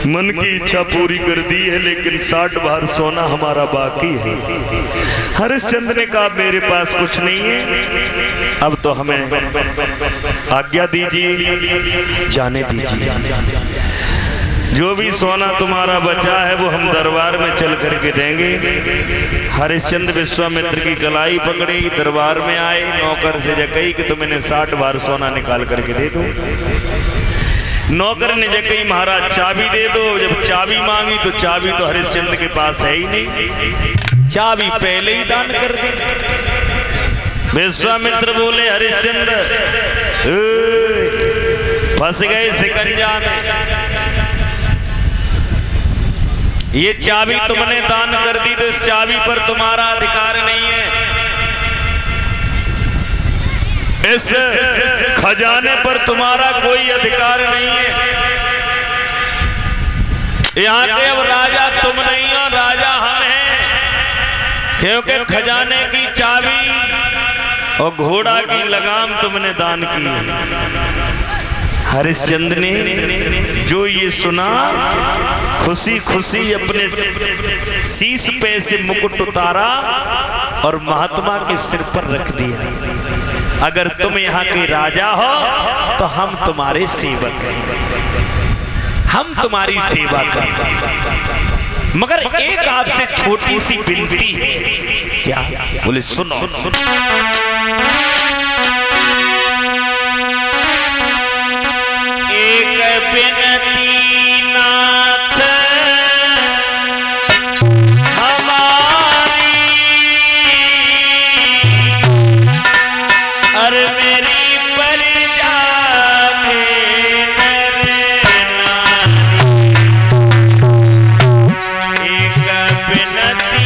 मन की इच्छा पूरी कर दी है, लेकिन 60 भार सोना हमारा बाकी है। हरिश्चंद्र ने कहा मेरे पास कुछ नहीं है, अब तो हमें आज्ञा दीजिए, जाने दीजिए। जो भी सोना तुम्हारा बचा है वो हम दरबार में चल करके देंगे। हरिश्चंद्र विश्वामित्र की कलाई पकड़ी, दरबार में आए, नौकर से कही कि तुम इन्हें 60 भार सोना निकाल करके दे दो। नौकर ने कही महाराज चाबी दे दो। जब चाबी मांगी तो चाबी तो हरिश्चंद्र के पास है ही नहीं, चाबी पहले ही दान कर दी। विश्वामित्र बोले हरिश्चंद्र फंस गए शिकंजा में, ये चाबी तुमने दान कर दी तो इस चाबी पर तुम्हारा अधिकार नहीं है, इस खजाने पर तुम्हारा कोई अधिकार नहीं है। यहाँ के अब राजा तुम नहीं हो, राजा हम हैं, क्योंकि खजाने की चाबी और घोड़ा की लगाम तुमने दान की है। हरिश्चंद्र ने जो ये सुना, खुशी खुशी अपने शीश पे से मुकुट उतारा और महात्मा के सिर पर रख दिया। अगर तुम यहाँ के राजा हो तो हम तुम्हारे सेवक हैं, हम तुम्हारी सेवा करेंगे, मगर एक आपसे छोटी सी विनती है। क्या? बोले सुनो। एक विनती नाथ हमारी, और मेरी प्रजा के नर नारी, एक विनती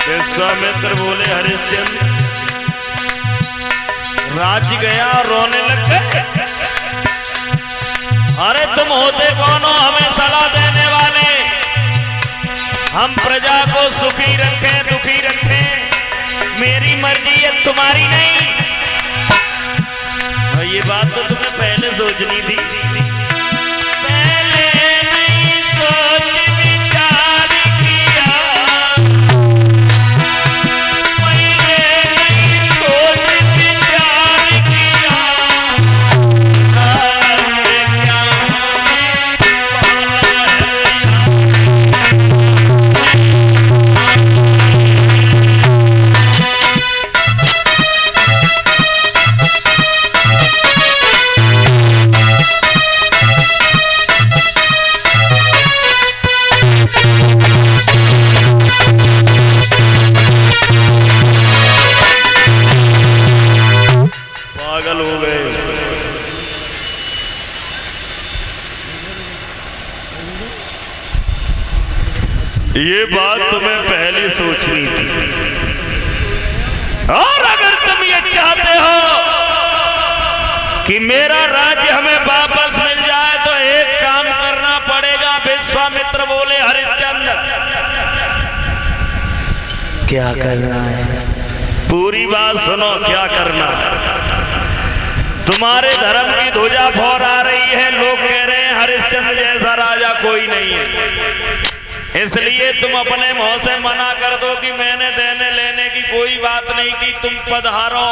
विश्वामित्र बोले हरिश्चंद्र राज गया, रोने लग गए। अरे तुम होते कौन हो हमें सलाह देने वाले? हम प्रजा को सुखी रखें दुखी रखें, मेरी मर्जी है तुम्हारी नहीं। और ये बात तो तुम्हें पहले सोचनी थी, पहले नहीं सोच विचार किया, ये बात तुम्हें पहले सोचनी थी। और अगर तुम ये चाहते हो कि मेरा राज्य हमें वापस मिल जाए तो एक काम करना पड़ेगा। विश्वामित्र बोले हरिश्चंद्र क्या करना है? पूरी बात सुनो, क्या करना है? तुम्हारे धर्म की ध्वजा फौर आ रही है, लोग कह रहे हैं हरिश्चंद्र जैसा राजा कोई नहीं है, इसलिए तुम अपने मुंह से मना कर दो कि मैंने देने लेने की कोई बात नहीं की, तुम पधारो,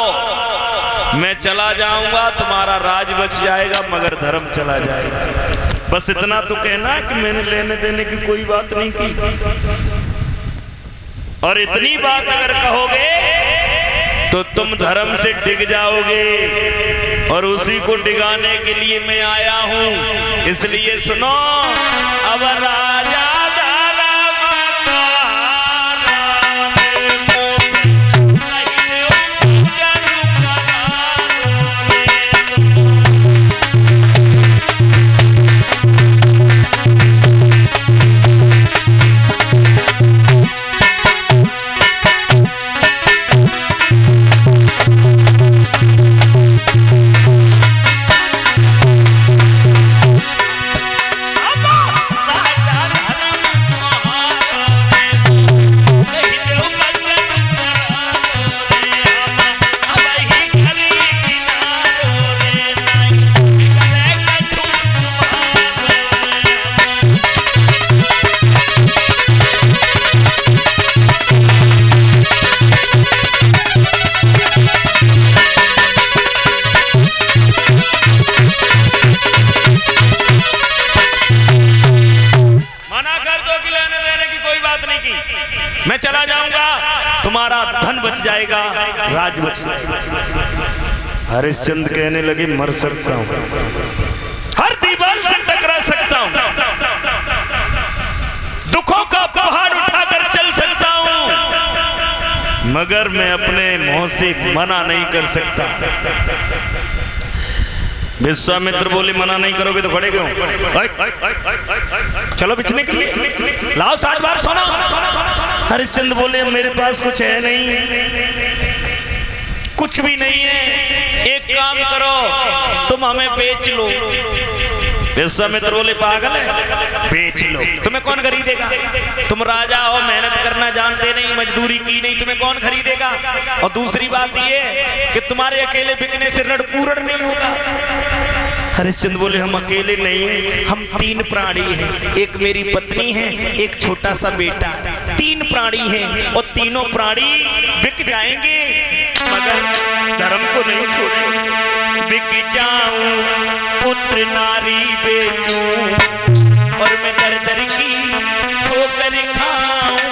मैं चला जाऊंगा, तुम्हारा राज बच जाएगा मगर धर्म चला जाएगा। बस इतना तो कहना कि मैंने लेने देने की कोई बात नहीं की। और इतनी बात अगर कहोगे तो तुम धर्म से डिग जाओगे, और उसी को डिगाने के लिए मैं आया हूं। इसलिए सुनो, अब राजा मैं चला जाऊंगा, तुम्हारा धन बच जाएगा, राज बच जाएगा। हरिश्चंद्र कहने लगे मर सकता हूं, हर दीवार से टकरा सकता हूं, दुखों का पहाड़ उठाकर चल सकता हूं, मगर मैं अपने मुंह से मना नहीं कर सकता। विश्वामित्र बोले मना नहीं करोगे तो खड़े क्यों? चलो बिछने के लिए, लाओ 60 बार सोना। हरिश्चंद्र बोले मेरे पास कुछ है नहीं, कुछ भी नहीं है, एक काम करो तुम हमें बेच लो। विश्वामित्र बोले पागल है, बेच लो, तुम्हें कौन खरीदेगा? तुम राजा हो, मेहनत करना जानते नहीं, मजदूरी की नहीं, तुम्हें कौन खरीदेगा? और दूसरी बात ये कि तुम्हारे अकेले बिकने से रण पूर्ण नहीं होगा। हरिश्चंद्र बोले हम अकेले नहीं हैं, हम 3 प्राणी हैं, एक मेरी पत्नी है, एक छोटा सा बेटा, 3 प्राणी हैं, और तीनों प्राणी बिक जाएंगे मगर धर्म को नहीं छोड़ेंगे। बिक जाऊं पुत्र नारी बेचूं, और मैं दर दर की ठोकर खाऊं।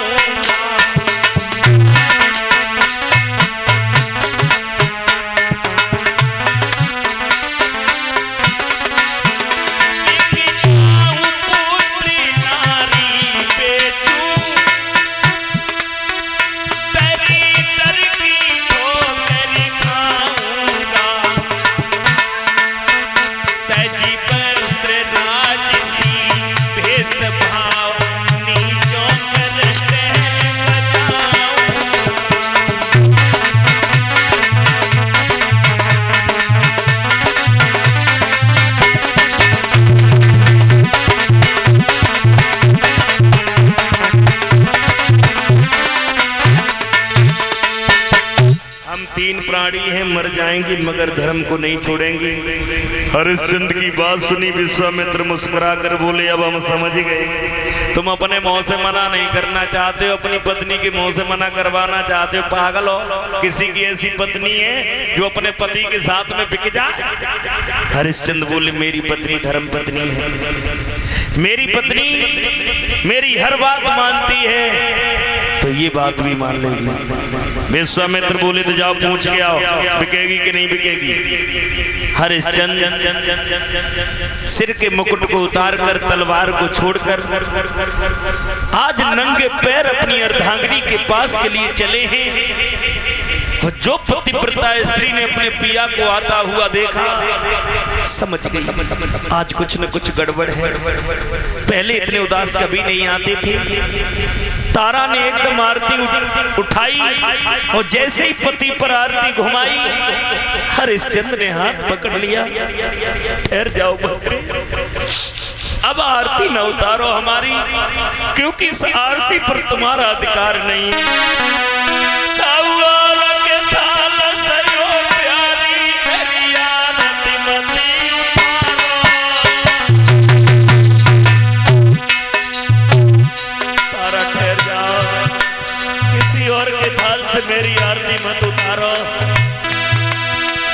प्राणी हैं, मर जाएंगे मगर धर्म को नहीं छोड़ेंगे। हरिश्चंद्र की बात सुनी विश्वामित्र मुस्कुरा कर बोले अब हम समझ गए, तुम अपने मुंह से मना नहीं करना चाहते हो, अपनी पत्नी के मुंह से मना करवाना चाहते हो। पागल हो, किसी की ऐसी पत्नी है जो अपने पति के साथ में बिक जाए? हरिश्चंद्र बोले मेरी पत्नी धर्म पत्नी है, मेरी पत्नी मेरी हर बात मानती है, तो ये बात भी मान लेगी। विश्वामित्र बोले तो जाओ पूछ के आओ बिकेगी कि नहीं बिकेगी। हरिश्चंद्र सिर के मुकुट को उतारकर तलवार को छोड़कर आज नंगे पैर अपनी अर्धांगिनी के पास के लिए चले हैं। जो पतिव्रता स्त्री ने अपने पिया को आता हुआ देखा, समझ गई आज कुछ न कुछ गड़बड़ है। पहले इतने उदास कभी नहीं आते थे। तारा ने एकदम आरती उठाई और जैसे ही पति पर आरती घुमाई, हरिश्चंद्र ने हाथ पकड़ लिया, ठहर जाओ बकरे, अब आरती न उतारो हमारी, क्योंकि इस आरती पर तुम्हारा अधिकार नहीं। गोबर के थाल से मेरी आरती मत उतारो।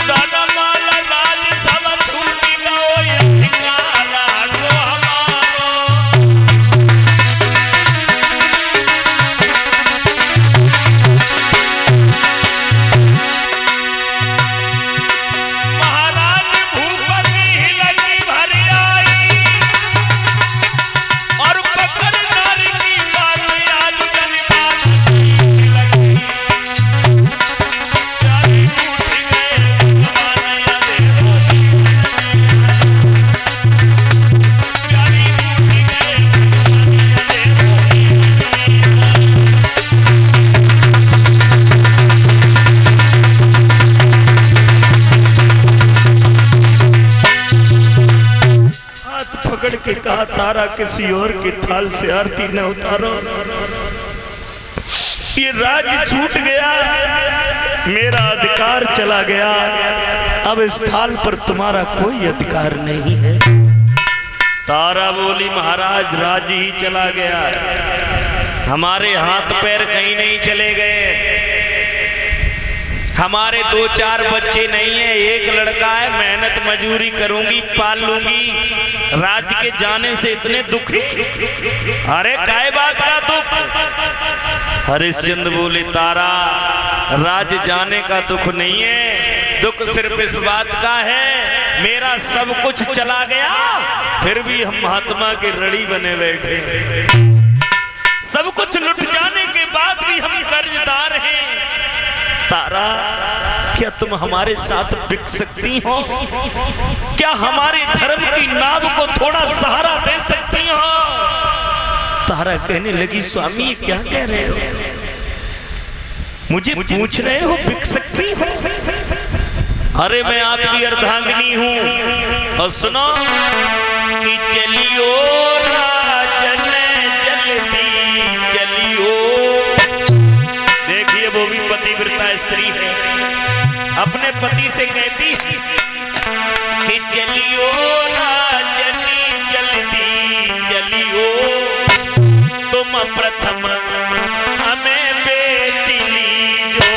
दादा माला राज सब छूटी गओ अधिकारा को हमारो। महाराज भूपति हिलकी भरी आई और पकड़ नारी की बात आज जनिबात लगी। प्यारी उठ गए भगवान या देवो प्यारी उठ गए हाथ पकड़ के कहा तारा किसी और के थाल से आरती न उतारो। ये राज छूट गया, मेरा अधिकार चला गया, अब इस थाल पर तुम्हारा कोई अधिकार नहीं है। तारा बोली महाराज राज ही चला गया, हमारे हाथ पैर कहीं नहीं चले गए। हमारे 2-4 बच्चे नहीं है, एक लड़का है, मेहनत मजूरी करूंगी पाल लूंगी। राज के जाने से इतने दुखी? अरे काय बात का दुख? हरिश्चंद्र बोले तारा राज जाने का दुख नहीं है, दुख सिर्फ इस बात का है मेरा सब कुछ चला गया फिर भी हम महात्मा के रड़ी बने बैठे। सब कुछ लुट जाने के बाद भी हम कर्जदार हैं। तारा क्या तुम हमारे साथ बिक सकती हो? क्या हमारे धर्म की नाव को थोड़ा सहारा दे सकती हो? तारा कहने लगी स्वामी ये क्या कह रहे हो? मुझे पूछ रहे हो बिक सकती हो? अरे मैं आपकी अर्धांगिनी हूं। और सुनो कि चलियो राजन जल्दी चलियो। देखिए वो भी पतिव्रता स्त्री है, अपने पति से कहती है कि चलियो राजनी जल्दी चलियो, तुम प्रथम हमें बेच लीजो।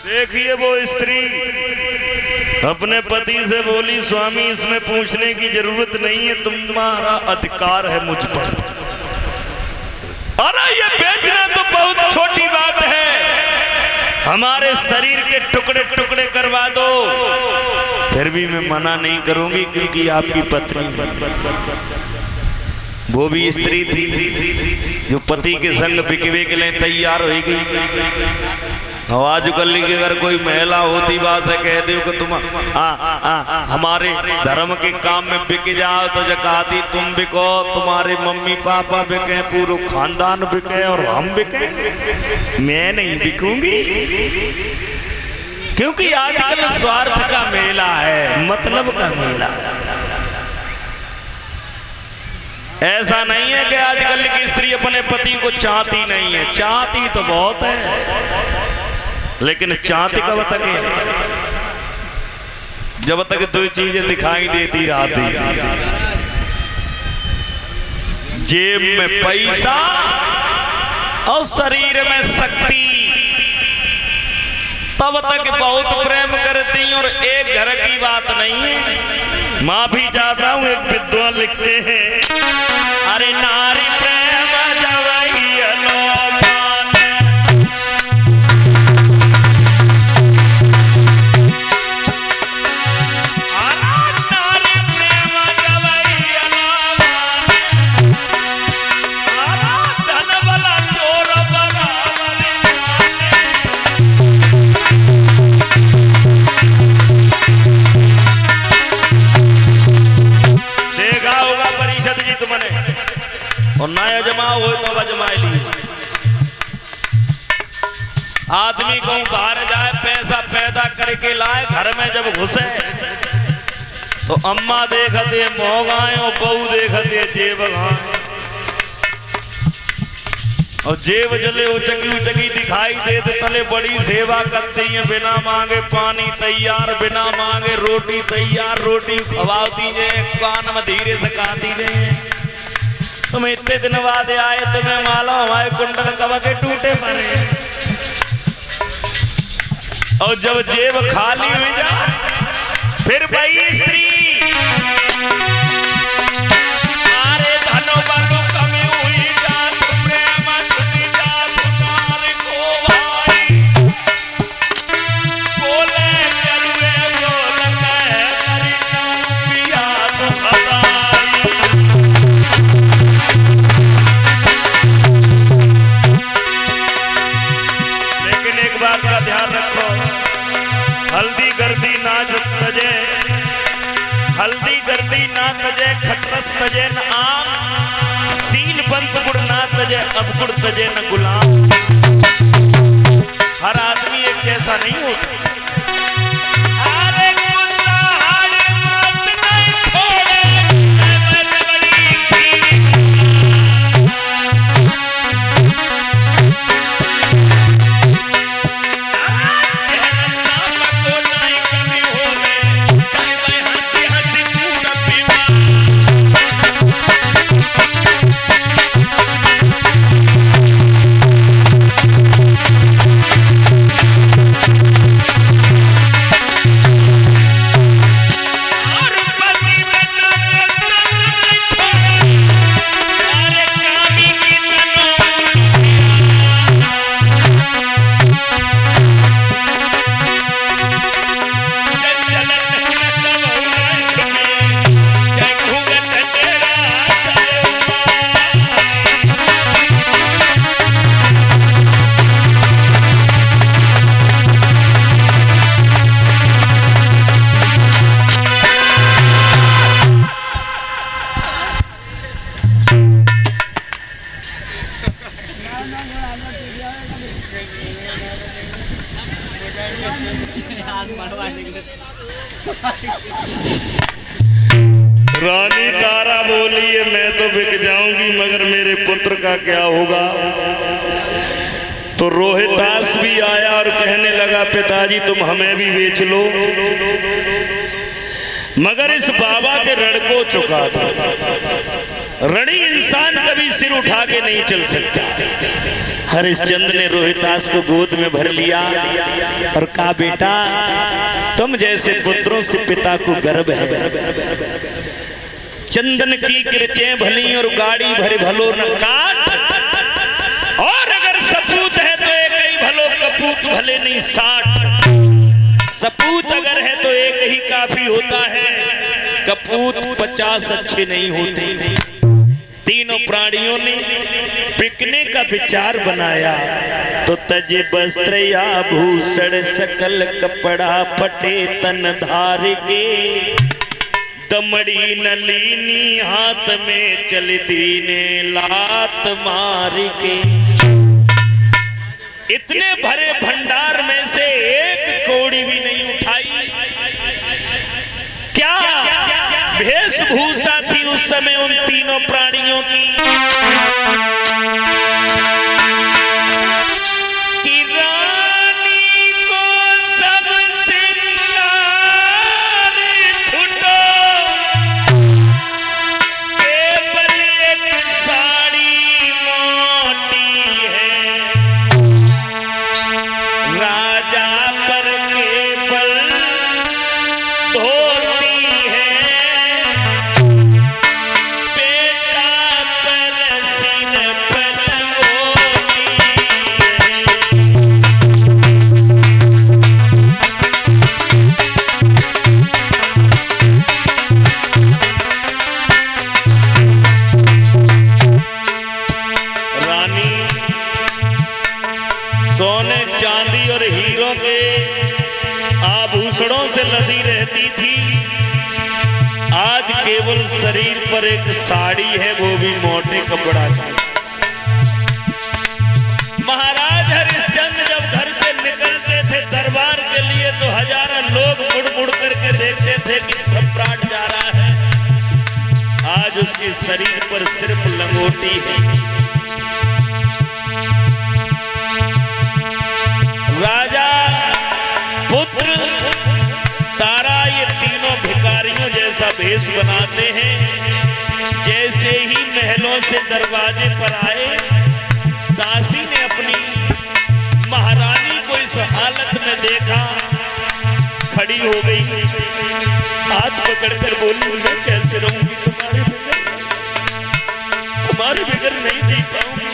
देखिए वो स्त्री अपने पति से बोली स्वामी इसमें पूछने की जरूरत नहीं है, तुम्हारा अधिकार है मुझ पर। अरे ये बेचना तो बहुत छोटी बात है, हमारे शरीर के टुकड़े टुकड़े करवा दो, फिर भी मैं मना नहीं करूंगी क्योंकि आपकी पत्नी वो भी स्त्री थी जो पति के संग बिकवे के लिए तैयार होगी। आज कल की अगर कोई महिला होती बात से कह दो कि तुम हमारे धर्म के काम में बिक जाओ तो जकाती तुम बिको, तुम्हारे मम्मी पापा बिके, पूरा खानदान बिके और हम बिके, मैं नहीं बिकूंगी। क्योंकि आजकल स्वार्थ का मेला है, मतलब का मेला है। ऐसा नहीं है कि आजकल की स्त्री अपने पति को चाहती नहीं है, चाहती तो बहुत है लेकिन चाहती कब तक है? जब तक दो चीजें दिखाई देती रहती, जेब में पैसा और शरीर में शक्ति, तब तक बहुत प्रेम करती। और एक घर की बात नहीं है, माफी चाहता हूं, एक विद्वान लिखते हैं अरे नारी प्रेम जवैया लोगान आदमी को बाहर जाए पैसा पैदा करके लाए, घर में जब घुसे तो अम्मा देखते मोगाए और बहू देखते जेब घाए, और जेब जले उचकी उचकी दिखाई देते, तले बड़ी सेवा करती हैं, बिना मांगे पानी तैयार, बिना मांगे रोटी तैयार, रोटी खवा दीजिए, कान में धीरे से खा दीजिए। तुम इतने दिन बाद आए, तुम्हें मालूम हमारे कुंडल कब के टूटे पड़े, और जब जेब खाली हुई जा फिर भाई स्त्री अरे धनो बनो कमी हुई जा, प्रेम छुटी जा तुनार को भाई, बोले करुए बोल कहे करी जाऊं पिया तो खदाई। लेकिन एक बात का ध्यान रखो, हल्दी गर्दी ना तजे, हल्दी गर्दी ना तजे, खटरस तजे न आम, सील बंद गुड़ ना तजे, अब गुड़ तजे न गुलाम। हर आदमी एक जैसा नहीं होता। रानी तारा बोली है मैं तो बिक जाऊंगी मगर मेरे पुत्र का क्या होगा। तो रोहितास भी आया और कहने लगा पिताजी तुम हमें भी बेच लो, मगर इस बाबा के रण को चुका था। ऋणी इंसान कभी सिर उठा के नहीं चल सकता। हरिश्चंद्र ने रोहितास को गोद में भर लिया और कहा बेटा तुम जैसे पुत्रों से पिता को गर्व है। चंदन की किरचें भली और गाड़ी भरे भलो न काट, और अगर सपूत है तो एक ही भलो कपूत भले नहीं 60। सपूत अगर है तो एक ही काफी होता है, कपूत 50 अच्छे नहीं होते। तीनों प्राणियों ने बिकने का विचार बनाया तो तजे वस्त्र या भूषण सकल कपड़ा फटे तन धार के, दमड़ी नलिनी हाथ में चल दीने लात मार के। इतने भरे भंडार में से एक कौड़ी भी नहीं उठाई। क्या वेशभूषा थी उस समय उन तीनों प्राणियों की कि रानी को सब सिंगार छुटो, केवल एक साड़ी मोटी है, राजा पर केवल धोती है, बेटा पर सीन पर लंगोटी है। रानी सोने चांदी और हीरों के आभूषणों से लदी रहती थी। आज केवल शरीर पर एक साड़ी है, वो भी मोटे कपड़ा की। महाराज हरिश्चंद्र जब घर से पहले तो हजारों लोग मुड़ मुड़ करके देखते थे कि सम्राट जा रहा है, आज उसके शरीर पर सिर्फ लंगोटी है। राजा, पुत्र, तारा, ये तीनों भिखारियों जैसा भेष बनाते हैं। जैसे ही महलों से दरवाजे पर आए, दासी ने अपनी महारानी को इस हालत में देखा, खड़ी हो गई, हाथ पकड़कर बोली, मैं कैसे रहूंगी तुम्हारे बगैर नहीं जी पाऊंगी।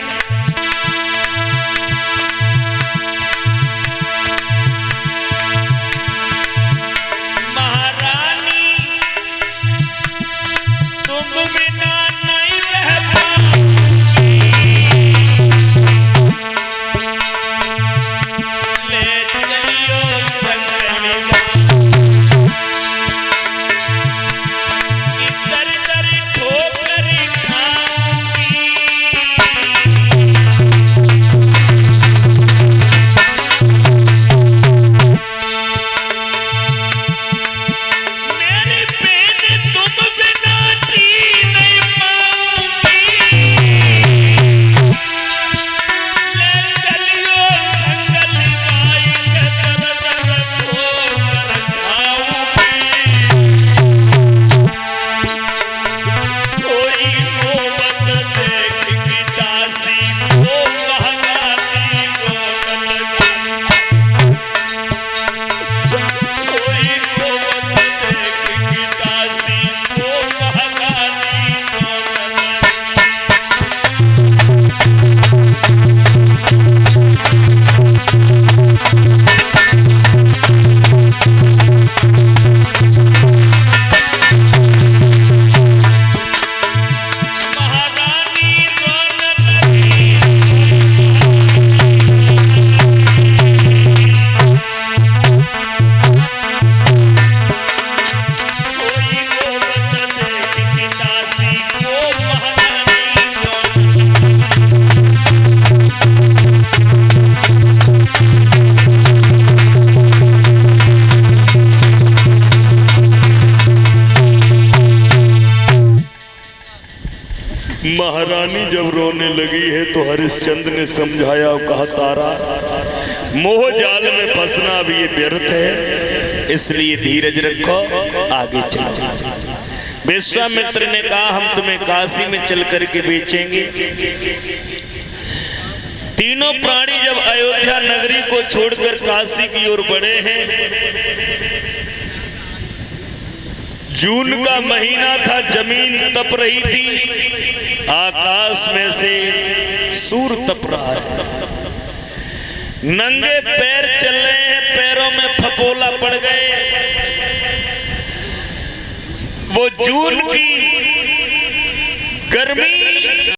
महारानी जब रोने लगी है तो हरिश्चंद्र ने समझाया और कहा, तारा, मोह जाल में फंसना भी ये व्यर्थ है, इसलिए धीरज रखो, आगे चलो। विश्वामित्र ने कहा, हम तुम्हें काशी में चल करके बेचेंगे। तीनों प्राणी जब अयोध्या नगरी को छोड़कर काशी की ओर बढ़े हैं, जून का महीना था, जमीन तप रही थी, आकाश में से सूर्य तप रहा है, नंगे पैर चल रहे हैं, पैरों में फपोला पड़ गए। वो जून की गर्मी